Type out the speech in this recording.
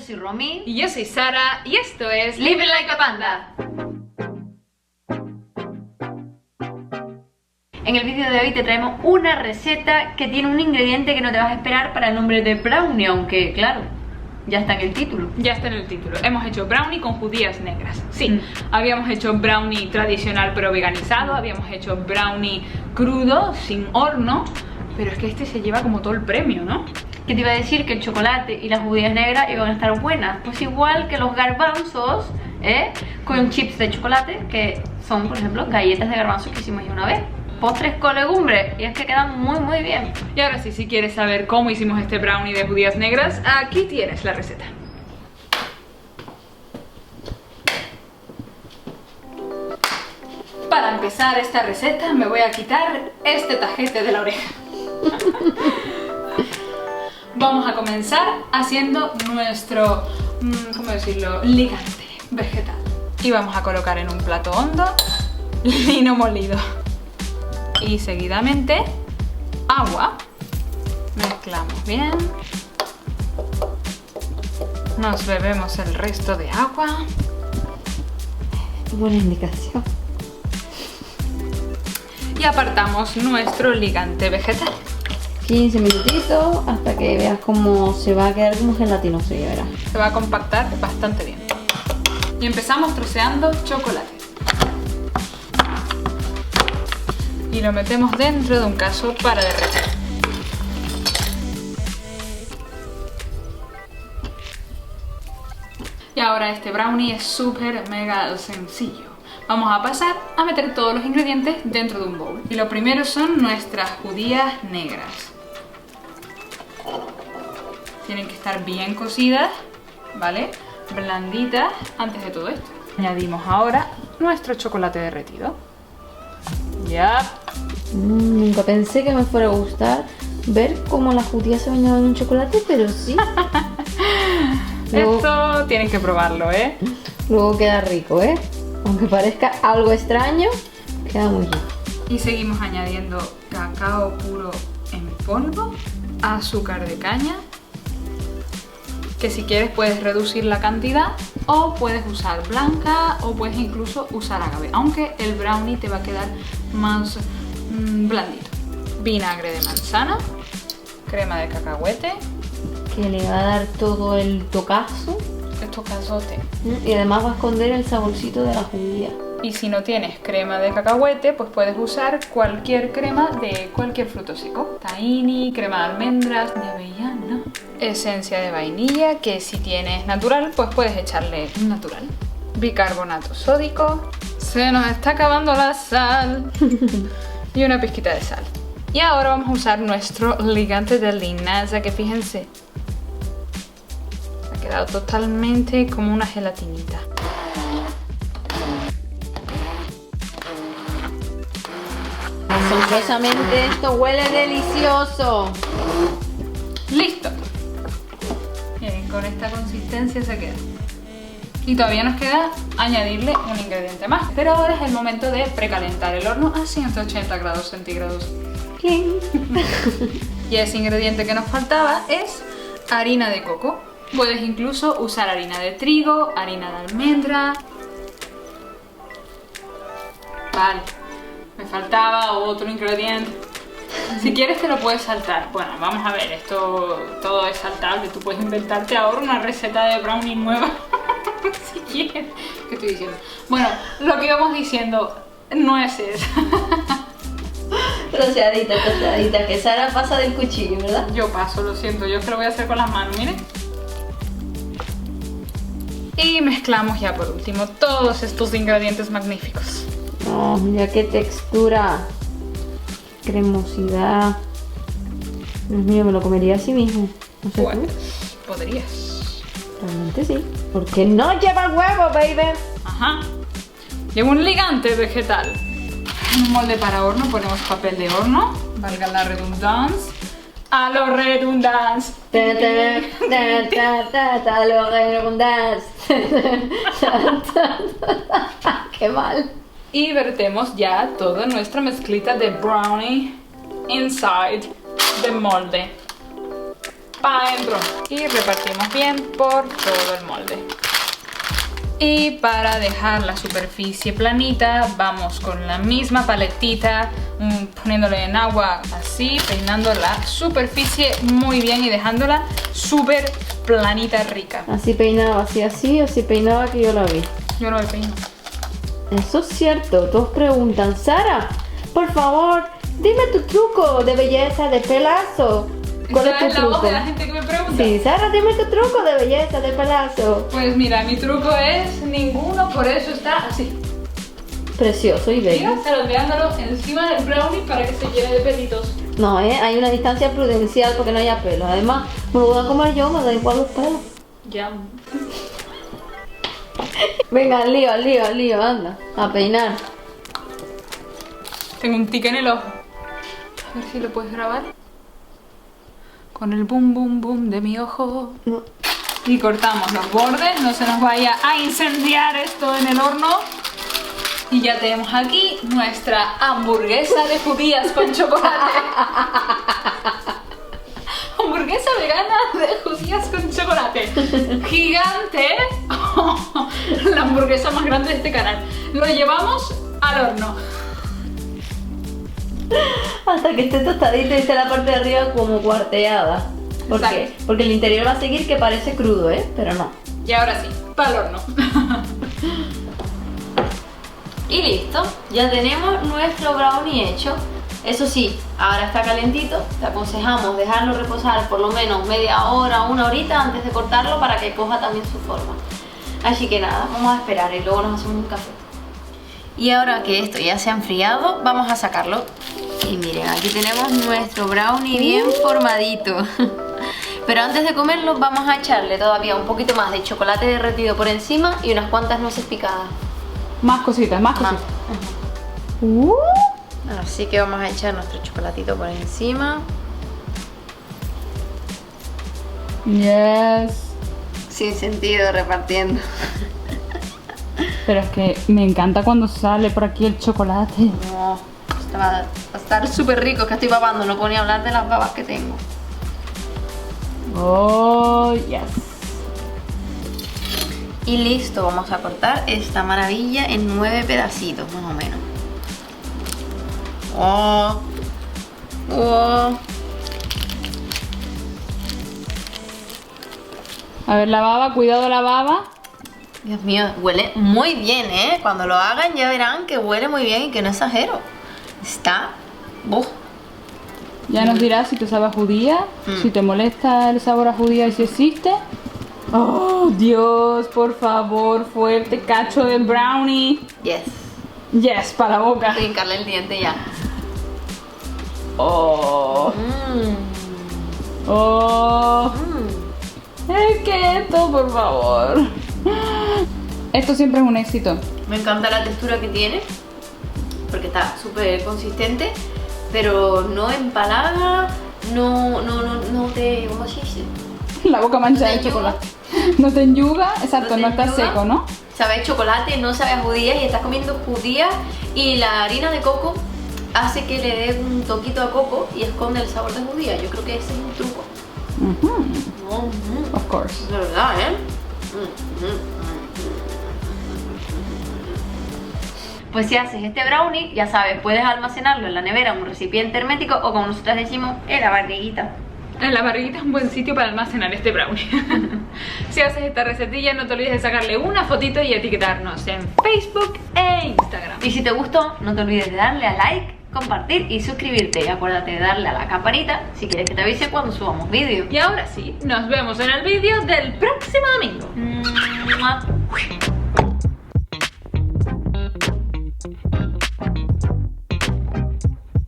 soy Romy. Y yo soy Sara, y esto es Living Like a Panda. En el vídeo de hoy te traemos una receta que tiene un ingrediente que no te vas a esperar para el nombre de brownie, aunque claro, ya está en el título. Ya está en el título. Hemos hecho brownie con judías negras. Sí, habíamos hecho brownie tradicional pero veganizado, habíamos hecho brownie crudo, sin horno, pero es que este se lleva como todo el premio, ¿no? Que te iba a decir que el chocolate y las judías negras iban a estar buenas. Pues igual que los garbanzos, con chips de chocolate, que son, por ejemplo, galletas de garbanzos que hicimos ya una vez. Postres con legumbres, y es que quedan muy bien. Y ahora sí, si quieres saber cómo hicimos este brownie de judías negras, aquí tienes la receta. Para empezar esta receta me voy a quitar este tajete de la oreja. Vamos a comenzar haciendo nuestro, ¿cómo decirlo?, ligante vegetal. Y vamos a colocar en un plato hondo lino molido. Y seguidamente agua. Mezclamos bien. Nos bebemos el resto de agua. Buena indicación. Y apartamos nuestro ligante vegetal. 15 minutitos hasta que veas cómo se va a quedar como gelatinoso, ya verás. Se va a compactar bastante bien. Y empezamos troceando chocolate. Y lo metemos dentro de un cazo para derretir. Y ahora este brownie es súper mega sencillo. Vamos a pasar a meter todos los ingredientes dentro de un bowl. Y lo primero son nuestras judías negras. Tienen que estar bien cocidas, ¿vale? Blanditas antes de todo esto. Añadimos ahora nuestro chocolate derretido. Ya. Nunca pensé que me fuera a gustar ver cómo las judías se bañaban en un chocolate, pero sí. Esto tienen que probarlo, ¿eh? Luego queda rico, ¿eh? Aunque parezca algo extraño, queda muy rico. Y seguimos añadiendo cacao puro en polvo, azúcar de caña, que si quieres puedes reducir la cantidad o puedes usar blanca o puedes incluso usar agave, aunque el brownie te va a quedar más blandito. Vinagre de manzana, crema de cacahuete, que le va a dar todo el tocazo. Estos cazotes. Y además va a esconder el saborcito de la judía. Y si no tienes crema de cacahuete, pues puedes usar cualquier crema de cualquier fruto seco. Tahini, crema de almendras, de avellana, esencia de vainilla, que si tienes natural, pues puedes echarle natural. Bicarbonato sódico. Se nos está acabando la sal. Y una pizquita de sal. Y ahora vamos a usar nuestro ligante de linaza, que fíjense, ha quedado totalmente como una gelatinita. Asombrosamente esto huele delicioso. ¡Listo! Bien, con esta consistencia se queda. Y todavía nos queda añadirle un ingrediente más. Pero ahora es el momento de precalentar el horno a 180 grados centígrados. Y ese ingrediente que nos faltaba es harina de coco. Puedes incluso usar harina de trigo, harina de almendra. Vale, me faltaba otro ingrediente. Si quieres te lo puedes saltar. Bueno, vamos a ver, esto todo es saltable. Tú puedes inventarte ahora una receta de brownie nueva. Si quieres. ¿Qué estoy diciendo? Bueno, lo que íbamos diciendo, nueces. Troceadita, que Sara pasa del cuchillo, ¿verdad? Yo paso, lo siento, yo es que lo voy a hacer con las manos, miren. Y mezclamos ya por último todos estos ingredientes magníficos. Oh, mira qué textura, cremosidad. Dios mío, me lo comería así mismo. No sé, Pues, podrías. Realmente sí. Porque no lleva huevo, baby. Ajá. Lleva un ligante vegetal. En un molde para horno ponemos papel de horno, valga la redundancia. A lo redundance. Lo redundas. Qué mal. Y vertemos ya toda nuestra mezclita de brownie inside the molde. para adentro. Y repartimos bien por todo el molde. Y para dejar la superficie planita, vamos con la misma paletita, poniéndole en agua así, peinando la superficie muy bien y dejándola súper planita, rica. Así peinaba, así peinaba que yo la vi. Yo no me peino. Eso es cierto, todos preguntan, Sara, por favor, dime tu truco de belleza de pelazo. ¿Cuál es tu la voz truco? de la gente que me pregunta. Sí, Sara, dime tu truco de belleza de pelazo. Pues mira, mi truco es ninguno, por eso está así. Precioso y bello. Mira, salteándolo encima del brownie para que se llene de pelitos. No, hay una distancia prudencial porque no haya pelos. Además, me lo voy a comer yo, me da igual los pelos. Ya. Venga, al lío, anda, a peinar. Tengo un tic en el ojo. A ver si lo puedes grabar. Con el boom, boom, boom de mi ojo. No. Y cortamos los bordes, no se nos vaya a incendiar esto en el horno. Y ya tenemos aquí nuestra hamburguesa de judías con chocolate. Hamburguesa vegana de judías con chocolate. Gigante. La hamburguesa más grande de este canal. Lo llevamos al horno. Hasta que esté tostadito y esté la parte de arriba como cuarteada. ¿Por qué? Exacto. Porque el interior va a seguir que parece crudo, pero no. Y ahora sí, para el horno. Y listo, ya tenemos nuestro brownie hecho. Eso sí, ahora está calentito, te aconsejamos dejarlo reposar por lo menos media hora, una horita antes de cortarlo para que coja también su forma. Así que nada, vamos a esperar y luego nos hacemos un café. Y ahora que esto ya se ha enfriado, vamos a sacarlo. Y miren, aquí tenemos nuestro brownie bien formadito. Pero antes de comerlo vamos a echarle todavía un poquito más de chocolate derretido por encima y unas cuantas nueces picadas. Más cositas, más cositas. Así que vamos a echar nuestro chocolatito por encima. Yes. Sin sentido repartiendo. Pero es que me encanta cuando sale por aquí el chocolate. No, esto va a estar súper rico, que estoy babando, no puedo ni hablar de las babas que tengo. Oh, yes. Y listo, vamos a cortar esta maravilla en 9 pedacitos más o menos. Oh, oh. A ver la baba, cuidado la baba. Dios mío, huele muy bien, ¿eh? Cuando lo hagan ya verán que huele muy bien y que no exagero. Está... Ya nos dirás si te sabe a judía, si te molesta el sabor a judía y si existe. Oh, Dios, por favor, fuerte cacho de brownie. Yes. Yes, para la boca. Voy a hincarle el diente ya. Oh, Mmm. oh. Es que esto, por favor. Esto siempre es un éxito. Me encanta la textura que tiene, porque está súper consistente, pero no empalaga, no te... ¿cómo se dice? La boca manchada No de te chocolate. No te enyuga, exacto, te no está enyuga. seco, ¿no? Sabe a chocolate, no sabe a judías y estás comiendo judías y la harina de coco hace que le dé un toquito a coco y esconde el sabor de judía. Yo creo que ese es un truco. Of course. De verdad, ¿eh? Pues si haces este brownie, ya sabes, puedes almacenarlo en la nevera, en un recipiente hermético o como nosotras decimos, en la barriguita. La barriguita es un buen sitio para almacenar este brownie. Si haces esta recetilla, no te olvides de sacarle una fotito y etiquetarnos en Facebook e Instagram. Y si te gustó, no te olvides de darle a like, compartir y suscribirte. Y acuérdate de darle a la campanita si quieres que te avise cuando subamos vídeos. Y ahora sí, nos vemos en el vídeo del próximo domingo. ¡Mua!